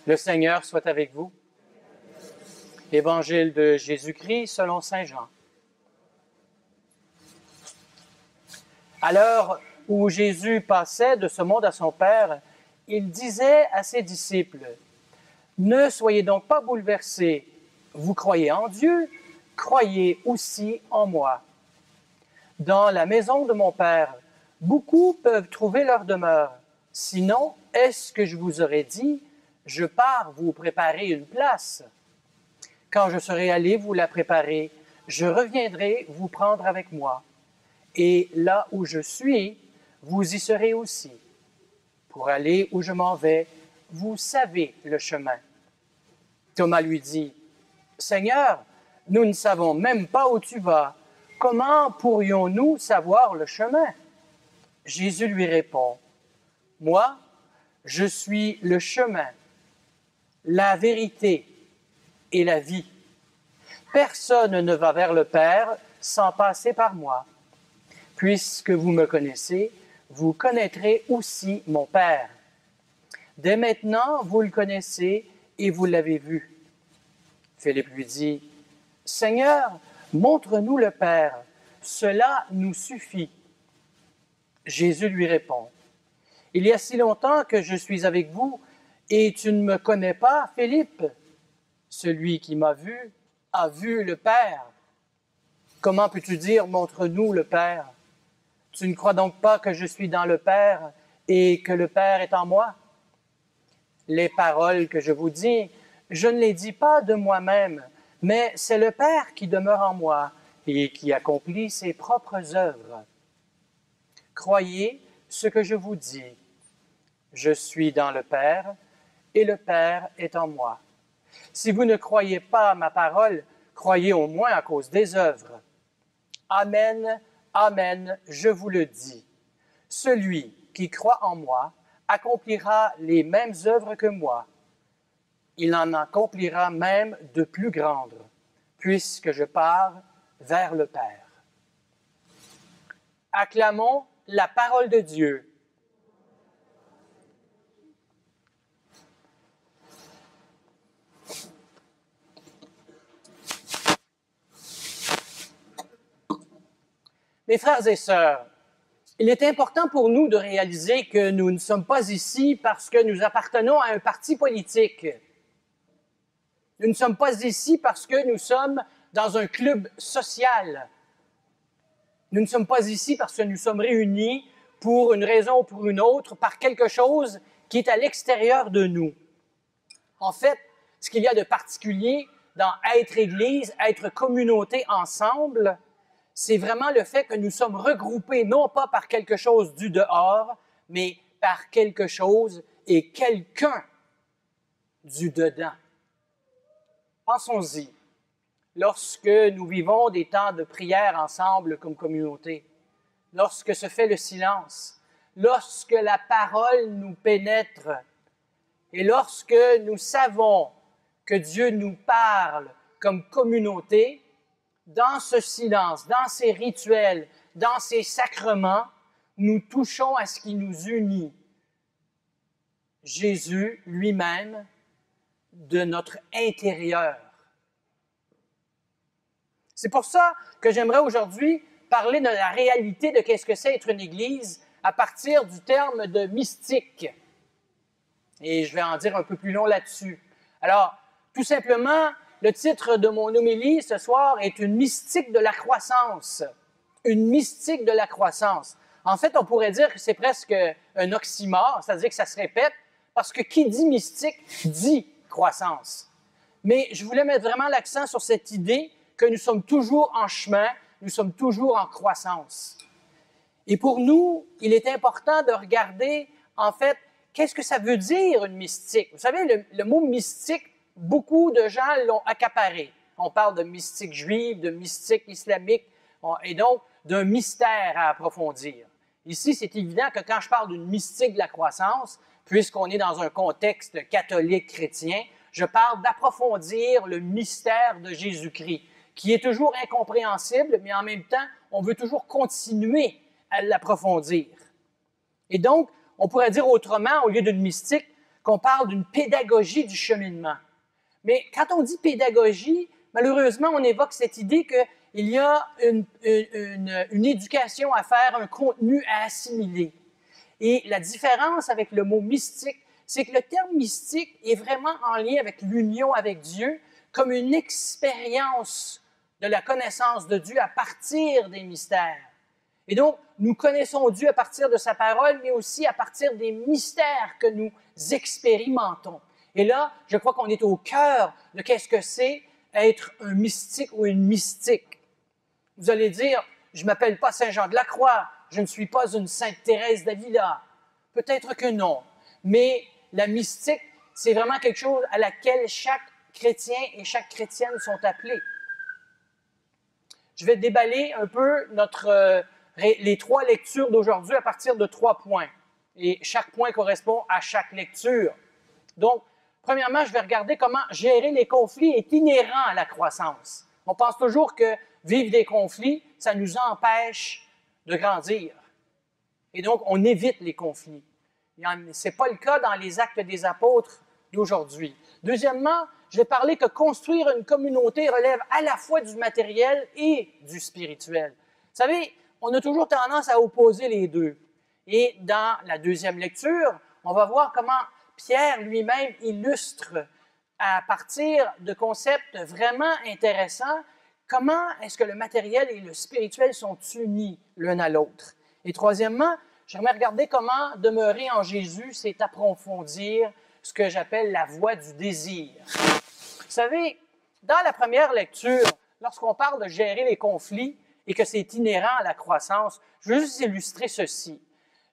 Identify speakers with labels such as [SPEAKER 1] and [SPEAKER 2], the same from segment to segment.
[SPEAKER 1] Le Seigneur soit avec vous. Évangile de Jésus-Christ selon saint Jean. À l'heure où Jésus passait de ce monde à son Père, il disait à ses disciples, « Ne soyez donc pas bouleversés. Vous croyez en Dieu, croyez aussi en moi. Dans la maison de mon Père, beaucoup peuvent trouver leur demeure. Sinon, est-ce que je vous aurais dit, je pars vous préparer une place? Quand je serai allé vous la préparer, je reviendrai vous prendre avec moi. Et là où je suis, vous y serez aussi. Pour aller où je m'en vais, vous savez le chemin. » Thomas lui dit, « Seigneur, nous ne savons même pas où tu vas. Comment pourrions-nous savoir le chemin? » Jésus lui répond, « Moi, je suis le chemin, la vérité et la vie. Personne ne va vers le Père sans passer par moi. Puisque vous me connaissez, vous connaîtrez aussi mon Père. Dès maintenant, vous le connaissez et vous l'avez vu. » Philippe lui dit, « Seigneur, montre-nous le Père, cela nous suffit. » Jésus lui répond, « Il y a si longtemps que je suis avec vous et tu ne me connais pas, Philippe? Celui qui m'a vu a vu le Père. Comment peux-tu dire, montre-nous le Père? Tu ne crois donc pas que je suis dans le Père et que le Père est en moi? Les paroles que je vous dis, je ne les dis pas de moi-même, mais c'est le Père qui demeure en moi et qui accomplit ses propres œuvres. Croyez ce que je vous dis. Je suis dans le Père et le Père est en moi. Si vous ne croyez pas à ma parole, croyez au moins à cause des œuvres. Amen, amen, je vous le dis. Celui qui croit en moi accomplira les mêmes œuvres que moi. Il en accomplira même de plus grandes, puisque je pars vers le Père. Acclamons la parole de Dieu. Mes frères et sœurs, il est important pour nous de réaliser que nous ne sommes pas ici parce que nous appartenons à un parti politique. Nous ne sommes pas ici parce que nous sommes dans un club social. Nous ne sommes pas ici parce que nous sommes réunis pour une raison ou pour une autre, par quelque chose qui est à l'extérieur de nous. En fait, ce qu'il y a de particulier dans être Église, être communauté ensemble, c'est vraiment le fait que nous sommes regroupés non pas par quelque chose du dehors, mais par quelque chose et quelqu'un du dedans. Pensons-y. Lorsque nous vivons des temps de prière ensemble comme communauté, lorsque se fait le silence, lorsque la parole nous pénètre et lorsque nous savons que Dieu nous parle comme communauté, dans ce silence, dans ces rituels, dans ces sacrements, nous touchons à ce qui nous unit. Jésus lui-même de notre intérieur. C'est pour ça que j'aimerais aujourd'hui parler de la réalité de qu'est-ce que c'est être une Église à partir du terme de mystique. Et je vais en dire un peu plus long là-dessus. Alors, tout simplement, le titre de mon homélie ce soir est « Une mystique de la croissance ». Une mystique de la croissance. En fait, on pourrait dire que c'est presque un oxymore, c'est-à-dire que ça se répète, parce que qui dit mystique dit croissance. Mais je voulais mettre vraiment l'accent sur cette idée que nous sommes toujours en chemin, nous sommes toujours en croissance. Et pour nous, il est important de regarder, en fait, qu'est-ce que ça veut dire une mystique? Vous savez, le mot mystique, beaucoup de gens l'ont accaparé. On parle de mystique juive, de mystique islamique, et donc d'un mystère à approfondir. Ici, c'est évident que quand je parle d'une mystique de la croissance, puisqu'on est dans un contexte catholique chrétien, je parle d'approfondir le mystère de Jésus-Christ, qui est toujours incompréhensible, mais en même temps, on veut toujours continuer à l'approfondir. Et donc, on pourrait dire autrement, au lieu d'une mystique, qu'on parle d'une pédagogie du cheminement. Mais quand on dit pédagogie, malheureusement, on évoque cette idée qu'il y a une éducation à faire, un contenu à assimiler. Et la différence avec le mot mystique, c'est que le terme mystique est vraiment en lien avec l'union avec Dieu, comme une expérience de la connaissance de Dieu à partir des mystères. Et donc, nous connaissons Dieu à partir de sa parole, mais aussi à partir des mystères que nous expérimentons. Et là, je crois qu'on est au cœur de qu'est-ce que c'est être un mystique ou une mystique. Vous allez dire, je ne m'appelle pas Saint Jean de la Croix, je ne suis pas une Sainte Thérèse d'Avila. Peut-être que non, mais la mystique, c'est vraiment quelque chose à laquelle chaque chrétien et chaque chrétienne sont appelés. Je vais déballer un peu les 3 lectures d'aujourd'hui à partir de 3 points. Et chaque point correspond à chaque lecture. Donc, premièrement, je vais regarder comment gérer les conflits est inhérent à la croissance. On pense toujours que vivre des conflits, ça nous empêche de grandir. Et donc, on évite les conflits. Ce n'est pas le cas dans les actes des apôtres d'aujourd'hui. Deuxièmement, je vais parler que construire une communauté relève à la fois du matériel et du spirituel. Vous savez, on a toujours tendance à opposer les deux. Et dans la deuxième lecture, on va voir comment Pierre lui-même illustre, à partir de concepts vraiment intéressants, comment est-ce que le matériel et le spirituel sont unis l'un à l'autre. Et troisièmement, j'aimerais regarder comment demeurer en Jésus, c'est approfondir ce que j'appelle la voie du désir. Vous savez, dans la première lecture, lorsqu'on parle de gérer les conflits et que c'est inhérent à la croissance, je veux juste illustrer ceci.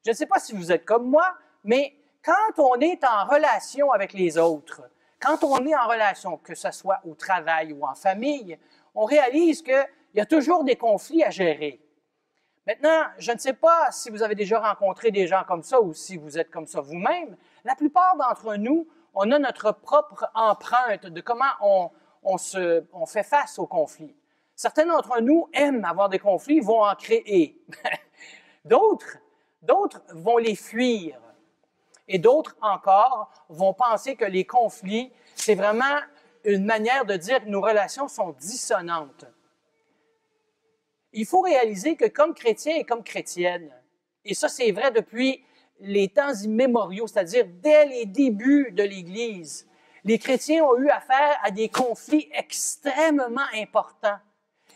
[SPEAKER 1] Je ne sais pas si vous êtes comme moi, mais quand on est en relation avec les autres, quand on est en relation, que ce soit au travail ou en famille, on réalise qu'il y a toujours des conflits à gérer. Maintenant, je ne sais pas si vous avez déjà rencontré des gens comme ça ou si vous êtes comme ça vous-même. La plupart d'entre nous, on a notre propre empreinte de comment on fait face aux conflits. Certains d'entre nous aiment avoir des conflits, vont en créer. D'autres vont les fuir. Et d'autres encore vont penser que les conflits, c'est vraiment une manière de dire que nos relations sont dissonantes. Il faut réaliser que comme chrétien et comme chrétienne, et ça c'est vrai depuis les temps immémoriaux, c'est-à-dire dès les débuts de l'Église, les chrétiens ont eu affaire à des conflits extrêmement importants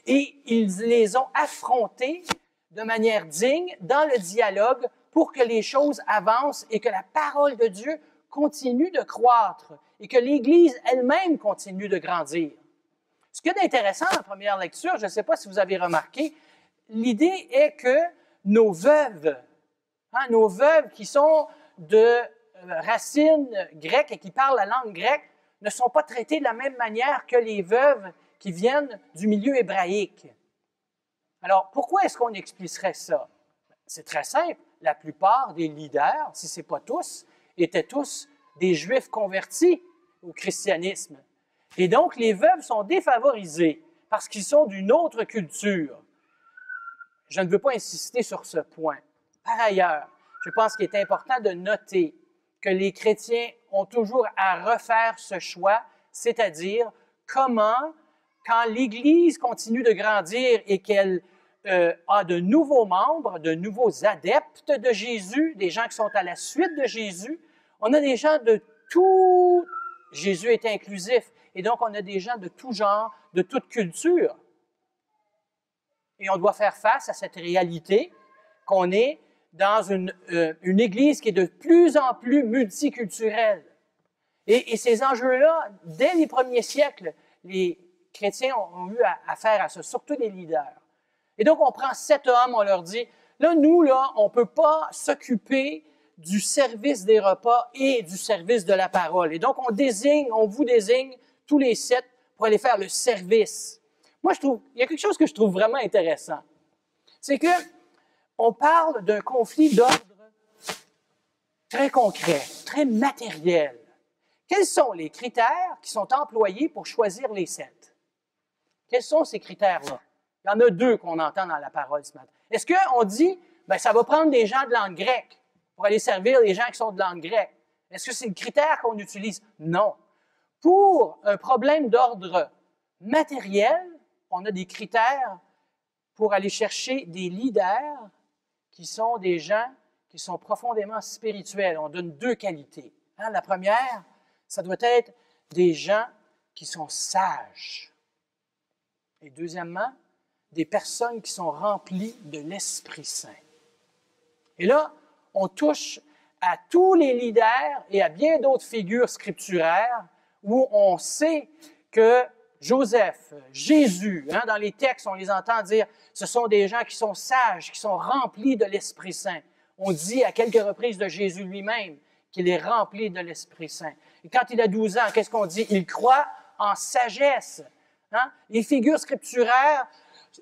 [SPEAKER 1] et ils les ont affrontés de manière digne dans le dialogue pour que les choses avancent et que la parole de Dieu continue de croître et que l'Église elle-même continue de grandir. Ce qu'il y a d'intéressant dans la première lecture, je ne sais pas si vous avez remarqué, l'idée est que nos veuves qui sont de racines grecques et qui parlent la langue grecque, ne sont pas traitées de la même manière que les veuves qui viennent du milieu hébraïque. Alors, pourquoi est-ce qu'on expliquerait ça? C'est très simple. La plupart des leaders, si ce n'est pas tous, étaient tous des Juifs convertis au christianisme. Et donc, les veuves sont défavorisées parce qu'ils sont d'une autre culture. Je ne veux pas insister sur ce point. Par ailleurs, je pense qu'il est important de noter que les chrétiens ont toujours à refaire ce choix, c'est-à-dire comment, quand l'Église continue de grandir et qu'elle a de nouveaux membres, de nouveaux adeptes de Jésus, des gens qui sont à la suite de Jésus, on a des gens de tout... Jésus est inclusif, et donc on a des gens de tout genre, de toute culture. Et on doit faire face à cette réalité qu'on est dans une Église qui est de plus en plus multiculturelle. Et ces enjeux-là, dès les premiers siècles, les chrétiens ont eu affaire à ça, surtout les leaders. Et donc, on prend 7 hommes, on leur dit, là, nous, là, on ne peut pas s'occuper du service des repas et du service de la parole. Et donc, on vous désigne tous les 7 pour aller faire le service. Moi, il y a quelque chose que je trouve vraiment intéressant. C'est que on parle d'un conflit d'ordre très concret, très matériel. Quels sont les critères qui sont employés pour choisir les 7? Quels sont ces critères-là? Il y en a 2 qu'on entend dans la parole ce matin. Est-ce qu'on dit, ça va prendre des gens de langue grecque pour aller servir les gens qui sont de langue grecque? Est-ce que c'est le critère qu'on utilise? Non. Pour un problème d'ordre matériel, on a des critères pour aller chercher des leaders qui sont des gens qui sont profondément spirituels. On donne deux qualités. La première, ça doit être des gens qui sont sages. Et deuxièmement, des personnes qui sont remplies de l'Esprit Saint. Et là, on touche à tous les leaders et à bien d'autres figures scripturaires où on sait que Joseph, Jésus, dans les textes, on les entend dire, ce sont des gens qui sont sages, qui sont remplis de l'Esprit Saint. On dit à quelques reprises de Jésus lui-même qu'il est rempli de l'Esprit Saint. Et quand il a 12 ans, qu'est-ce qu'on dit? Il croit en sagesse. Les figures scripturaires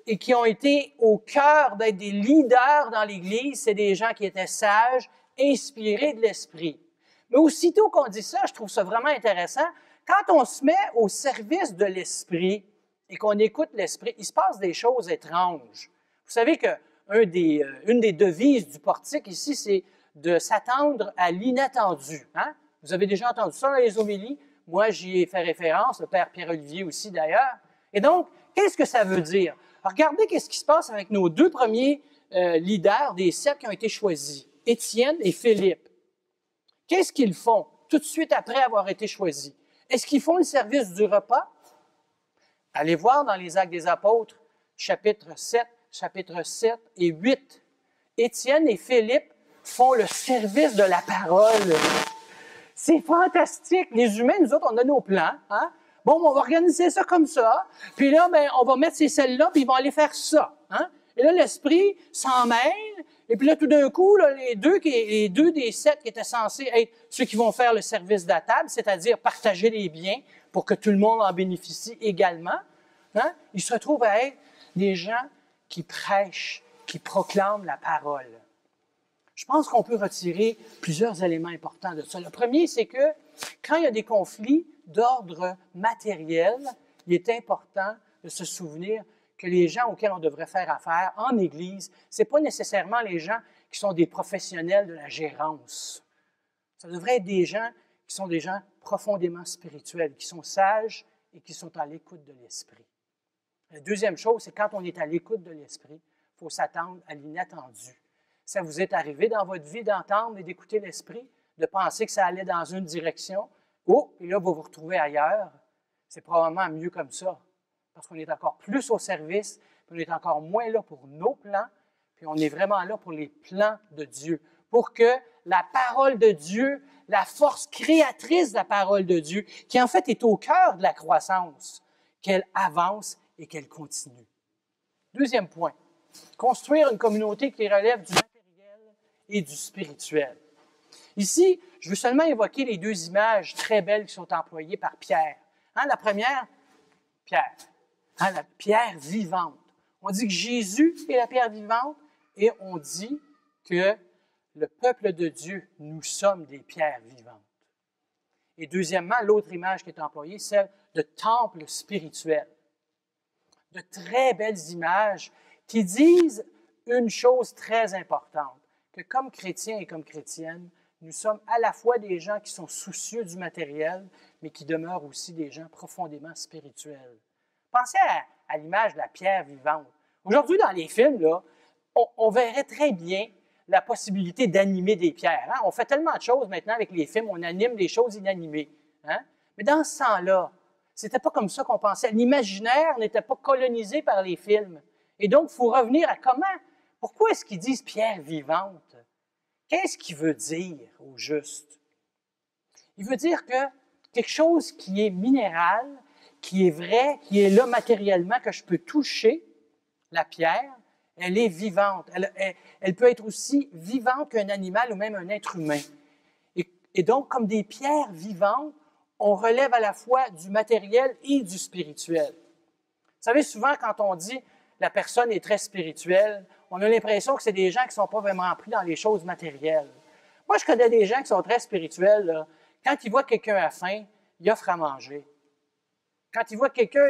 [SPEAKER 1] et qui ont été au cœur d'être des leaders dans l'Église, c'est des gens qui étaient sages, inspirés de l'Esprit. Mais aussitôt qu'on dit ça, je trouve ça vraiment intéressant. Quand on se met au service de l'Esprit et qu'on écoute l'Esprit, il se passe des choses étranges. Vous savez qu'une des devises du portique ici, c'est de s'attendre à l'inattendu. Vous avez déjà entendu ça dans les homélies. Moi, j'y ai fait référence, le Père Pierre-Olivier aussi d'ailleurs. Et donc, qu'est-ce que ça veut dire? Alors, regardez qu'est-ce qui se passe avec nos deux premiers leaders des 7 qui ont été choisis, Étienne et Philippe. Qu'est-ce qu'ils font tout de suite après avoir été choisis? Est-ce qu'ils font le service du repas? Allez voir dans les Actes des Apôtres, chapitre 7 et 8. Étienne et Philippe font le service de la parole. C'est fantastique. Les humains, nous autres, on a nos plans. Bon, on va organiser ça comme ça. Puis là, on va mettre ces selles-là, puis ils vont aller faire ça. Et là, l'Esprit s'en mêle. Et puis là, tout d'un coup, là, les deux des 7 qui étaient censés être ceux qui vont faire le service de la table, c'est-à-dire partager les biens pour que tout le monde en bénéficie également, ils se retrouvent à être des gens qui prêchent, qui proclament la parole. Je pense qu'on peut retirer plusieurs éléments importants de ça. Le premier, c'est que quand il y a des conflits d'ordre matériel, il est important de se souvenir que les gens auxquels on devrait faire affaire en Église, ce n'est pas nécessairement les gens qui sont des professionnels de la gérance. Ça devrait être des gens qui sont des gens profondément spirituels, qui sont sages et qui sont à l'écoute de l'Esprit. La deuxième chose, c'est quand on est à l'écoute de l'Esprit, il faut s'attendre à l'inattendu. Ça vous est arrivé dans votre vie d'entendre et d'écouter l'Esprit, de penser que ça allait dans une direction, et là, vous vous retrouvez ailleurs. C'est probablement mieux comme ça, parce qu'on est encore plus au service, puis on est encore moins là pour nos plans, puis on est vraiment là pour les plans de Dieu, pour que la parole de Dieu, la force créatrice de la parole de Dieu, qui en fait est au cœur de la croissance, qu'elle avance et qu'elle continue. Deuxième point, construire une communauté qui relève du matériel et du spirituel. Ici, je veux seulement évoquer les deux images très belles qui sont employées par Pierre. La première, Pierre. La pierre vivante. On dit que Jésus est la pierre vivante et on dit que le peuple de Dieu, nous sommes des pierres vivantes. Et deuxièmement, l'autre image qui est employée, celle de temple spirituel. De très belles images qui disent une chose très importante, que comme chrétiens et comme chrétiennes, nous sommes à la fois des gens qui sont soucieux du matériel, mais qui demeurent aussi des gens profondément spirituels. Pensez à l'image de la pierre vivante. Aujourd'hui, dans les films, là, on verrait très bien la possibilité d'animer des pierres. On fait tellement de choses maintenant avec les films, on anime des choses inanimées. Mais dans ce temps-là, c'était pas comme ça qu'on pensait. L'imaginaire n'était pas colonisé par les films. Et donc, il faut revenir à comment, pourquoi est-ce qu'ils disent pierre vivante? Qu'est-ce qu'il veut dire au juste? Il veut dire que quelque chose qui est minéral, qui est vrai, qui est là matériellement, que je peux toucher, la pierre, elle est vivante. Elle peut être aussi vivante qu'un animal ou même un être humain. Et donc, comme des pierres vivantes, on relève à la fois du matériel et du spirituel. Vous savez, souvent, quand on dit la personne est très spirituelle, on a l'impression que c'est des gens qui ne sont pas vraiment pris dans les choses matérielles. Moi, je connais des gens qui sont très spirituels. Là. Quand ils voient quelqu'un à faim, ils offrent à manger. Quand ils voient quelqu'un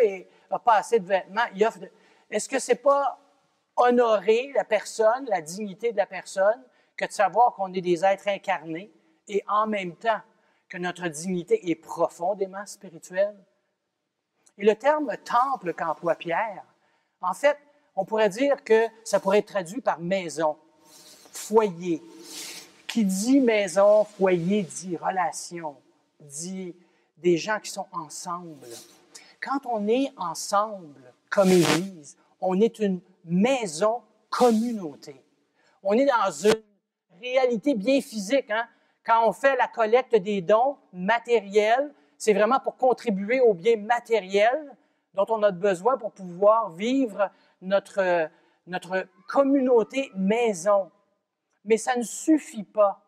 [SPEAKER 1] n'a pas assez de vêtements, ils offrent... Est-ce que ce n'est pas honorer la personne, la dignité de la personne, que de savoir qu'on est des êtres incarnés et en même temps que notre dignité est profondément spirituelle. Et le terme « temple » qu'emploie Pierre, en fait, on pourrait dire que ça pourrait être traduit par « maison », « foyer ». Qui dit maison, foyer, dit relation, dit des gens qui sont ensemble. Quand on est ensemble comme Église, on est une maison communauté. On est dans une réalité bien physique. Hein? Quand on fait la collecte des dons matériels, c'est vraiment pour contribuer au bien matériel dont on a besoin pour pouvoir vivre notre communauté maison. Mais ça ne suffit pas.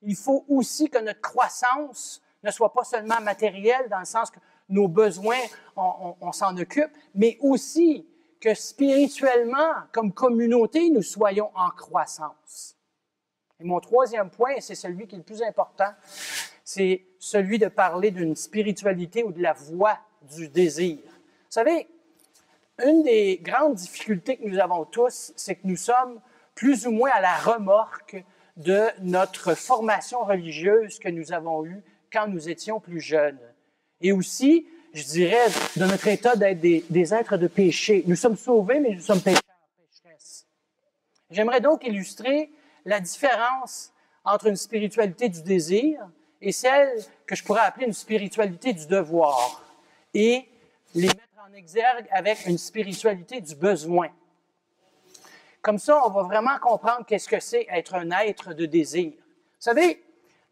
[SPEAKER 1] Il faut aussi que notre croissance ne soit pas seulement matérielle, dans le sens que nos besoins, on s'en occupe, mais aussi que spirituellement, comme communauté, nous soyons en croissance. Et mon troisième point, et c'est celui qui est le plus important, c'est celui de parler d'une spiritualité ou de la voie du désir. Vous savez, une des grandes difficultés que nous avons tous, c'est que nous sommes plus ou moins à la remorque de notre formation religieuse que nous avons eue quand nous étions plus jeunes. Et aussi, je dirais, de notre état d'être des êtres de péché. Nous sommes sauvés, mais nous sommes pécheurs, pécheresses. J'aimerais donc illustrer la différence entre une spiritualité du désir et celle que je pourrais appeler une spiritualité du devoir, et les mettre en exergue avec une spiritualité du besoin. Comme ça, on va vraiment comprendre qu'est-ce que c'est être un être de désir. Vous savez,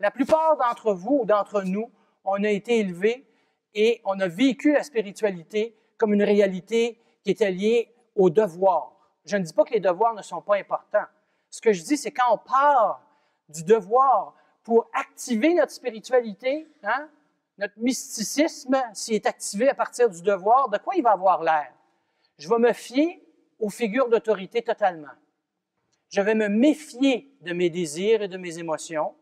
[SPEAKER 1] la plupart d'entre vous ou d'entre nous, on a été élevés et on a vécu la spiritualité comme une réalité qui était liée au devoir. Je ne dis pas que les devoirs ne sont pas importants. Ce que je dis, c'est quand on part du devoir pour activer notre spiritualité, hein, notre mysticisme, s'il est activé à partir du devoir, de quoi il va avoir l'air? Je vais me fier aux figures d'autorité totalement. Je vais me méfier de mes désirs et de mes émotions.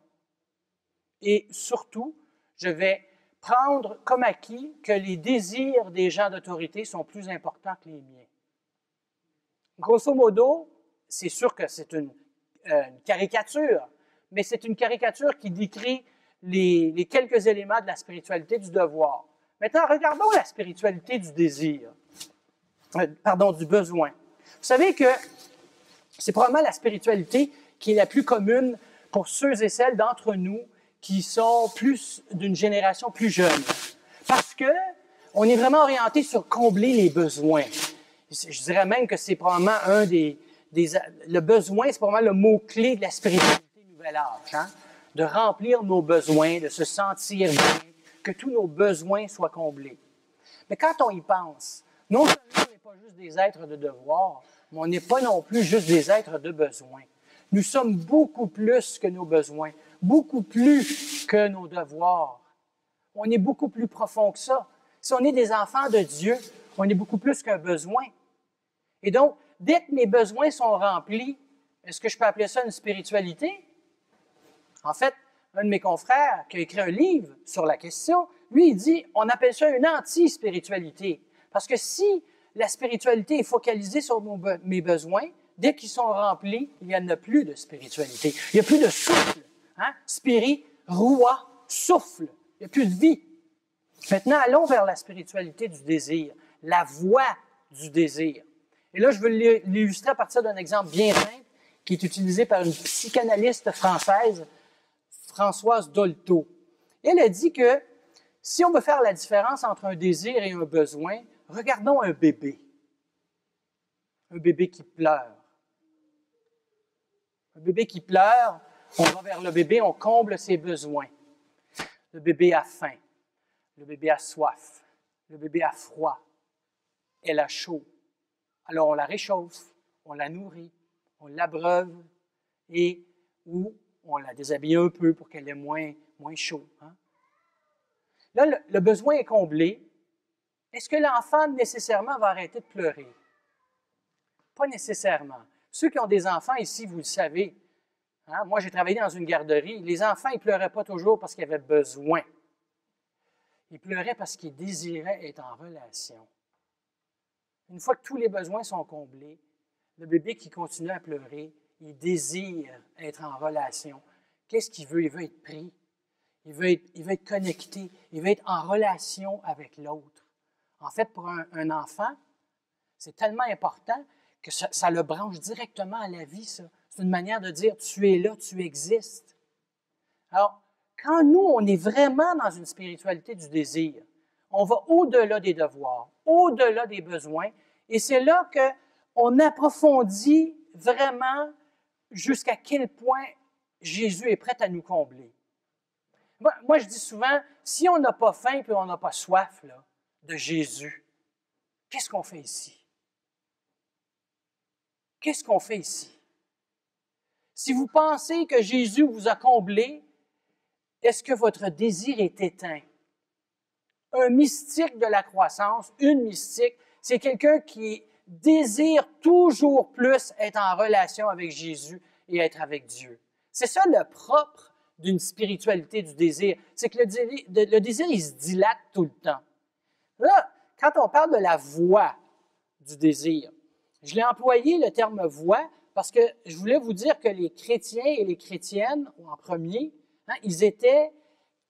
[SPEAKER 1] Et surtout, je vais prendre comme acquis que les désirs des gens d'autorité sont plus importants que les miens. Grosso modo, c'est sûr que c'est une caricature, mais c'est une caricature qui décrit les quelques éléments de la spiritualité du devoir. Maintenant, regardons la spiritualité du désir, du besoin. Vous savez que c'est probablement la spiritualité qui est la plus commune pour ceux et celles d'entre nous qui sont plus d'une génération plus jeune. Parce que on est vraiment orienté sur combler les besoins. Je dirais même que c'est probablement le besoin, c'est probablement le mot-clé de la spiritualité nouvel âge, hein? De remplir nos besoins, de se sentir bien, que tous nos besoins soient comblés. Mais quand on y pense, non seulement on n'est pas juste des êtres de devoir, mais on n'est pas non plus juste des êtres de besoin. Nous sommes beaucoup plus que nos besoins, beaucoup plus que nos devoirs. On est beaucoup plus profond que ça. Si on est des enfants de Dieu, on est beaucoup plus qu'un besoin. Et donc, dès que mes besoins sont remplis, est-ce que je peux appeler ça une spiritualité? En fait, un de mes confrères qui a écrit un livre sur la question, lui, il dit, on appelle ça une anti-spiritualité. Parce que si la spiritualité est focalisée sur mes besoins, dès qu'ils sont remplis, il n'y en a plus de spiritualité. Il n'y a plus de souffle. Hein? Spirit, roi, souffle. Il n'y a plus de vie. Maintenant, allons vers la spiritualité du désir, la voie du désir. Et là, je veux l'illustrer à partir d'un exemple bien simple qui est utilisé par une psychanalyste française, Françoise Dolto. Elle a dit que si on veut faire la différence entre un désir et un besoin, regardons un bébé. Un bébé qui pleure. Un bébé qui pleure, on va vers le bébé, on comble ses besoins. Le bébé a faim. Le bébé a soif. Le bébé a froid. Elle a chaud. Alors on la réchauffe, on la nourrit, on l'abreuve ou on la déshabille un peu pour qu'elle ait moins chaud. Hein? Là, le besoin est comblé. Est-ce que l'enfant nécessairement va arrêter de pleurer? Pas nécessairement. Ceux qui ont des enfants ici, vous le savez. Hein? Moi, j'ai travaillé dans une garderie. Les enfants, ils ne pleuraient pas toujours parce qu'ils avaient besoin. Ils pleuraient parce qu'ils désiraient être en relation. Une fois que tous les besoins sont comblés, le bébé qui continue à pleurer, il désire être en relation. Qu'est-ce qu'il veut? Il veut être pris. Il veut être connecté. Il veut être en relation avec l'autre. En fait, pour un enfant, c'est tellement important que ça le branche directement à la vie, ça. C'est une manière de dire, tu es là, tu existes. Alors, quand nous, on est vraiment dans une spiritualité du désir, on va au-delà des devoirs, au-delà des besoins, et c'est là qu'on approfondit vraiment jusqu'à quel point Jésus est prêt à nous combler. Moi, je dis souvent, si on n'a pas faim et on n'a pas soif là, de Jésus, qu'est-ce qu'on fait ici? Qu'est-ce qu'on fait ici? Si vous pensez que Jésus vous a comblé, est-ce que votre désir est éteint? Un mystique de la croissance, une mystique, c'est quelqu'un qui désire toujours plus être en relation avec Jésus et être avec Dieu. C'est ça le propre d'une spiritualité du désir. C'est que le désir, il se dilate tout le temps. Là, quand on parle de la voie du désir, je l'ai employé le terme voie parce que je voulais vous dire que les chrétiens et les chrétiennes, en premier, ils étaient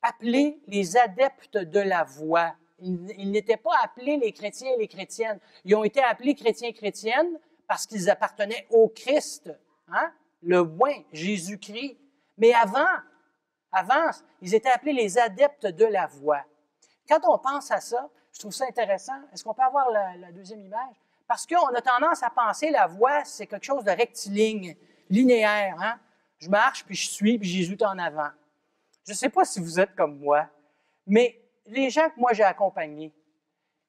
[SPEAKER 1] appelés les adeptes de la voie. Ils n'étaient pas appelés les chrétiens et les chrétiennes. Ils ont été appelés chrétiens et chrétiennes parce qu'ils appartenaient au Christ, le oint, Jésus-Christ. Mais avant, ils étaient appelés les adeptes de la voie. Quand on pense à ça, je trouve ça intéressant. Est-ce qu'on peut avoir la deuxième image? Parce qu'on a tendance à penser la voie, c'est quelque chose de rectiligne, linéaire. Je marche, puis je suis, puis Jésus est en avant. Je ne sais pas si vous êtes comme moi, mais les gens que moi j'ai accompagnés,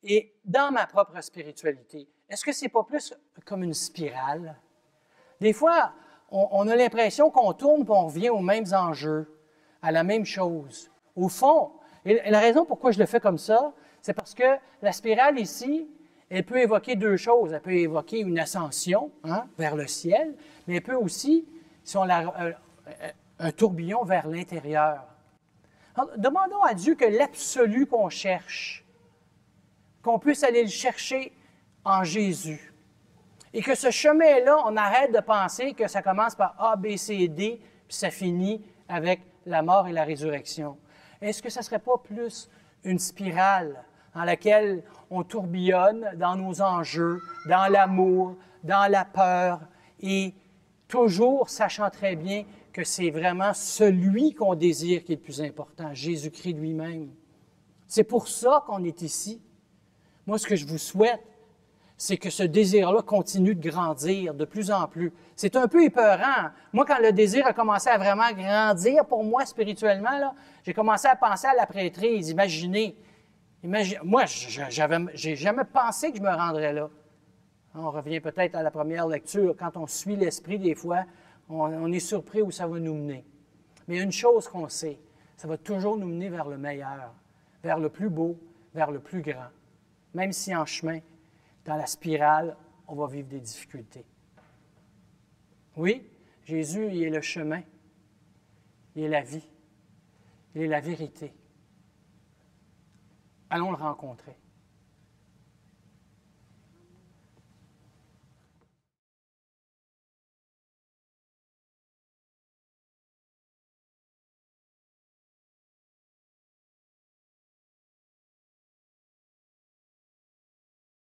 [SPEAKER 1] et dans ma propre spiritualité, est-ce que ce n'est pas plus comme une spirale? Des fois, on a l'impression qu'on tourne et on revient aux mêmes enjeux, à la même chose. Au fond, et la raison pourquoi je le fais comme ça, c'est parce que la spirale ici, elle peut évoquer deux choses. Elle peut évoquer une ascension vers le ciel, mais elle peut aussi, si on un tourbillon vers l'intérieur. Alors, demandons à Dieu que l'absolu qu'on cherche, qu'on puisse aller le chercher en Jésus. Et que ce chemin-là, on arrête de penser que ça commence par A, B, C, D, puis ça finit avec la mort et la résurrection. Est-ce que ça ne serait pas plus une spirale dans laquelle on tourbillonne dans nos enjeux, dans l'amour, dans la peur, et toujours sachant très bien que c'est vraiment celui qu'on désire qui est le plus important, Jésus-Christ lui-même. C'est pour ça qu'on est ici. Moi, ce que je vous souhaite, c'est que ce désir-là continue de grandir de plus en plus. C'est un peu épeurant. Moi, quand le désir a commencé à vraiment grandir pour moi spirituellement, j'ai commencé à penser à la prêtrise. Imaginez, moi, j'ai jamais pensé que je me rendrais là. On revient peut-être à la première lecture. Quand on suit l'esprit, des fois, on est surpris où ça va nous mener. Mais une chose qu'on sait, ça va toujours nous mener vers le meilleur, vers le plus beau, vers le plus grand. Même si en chemin, dans la spirale, on va vivre des difficultés. Oui, Jésus, il est le chemin, il est la vie, il est la vérité. Allons le rencontrer.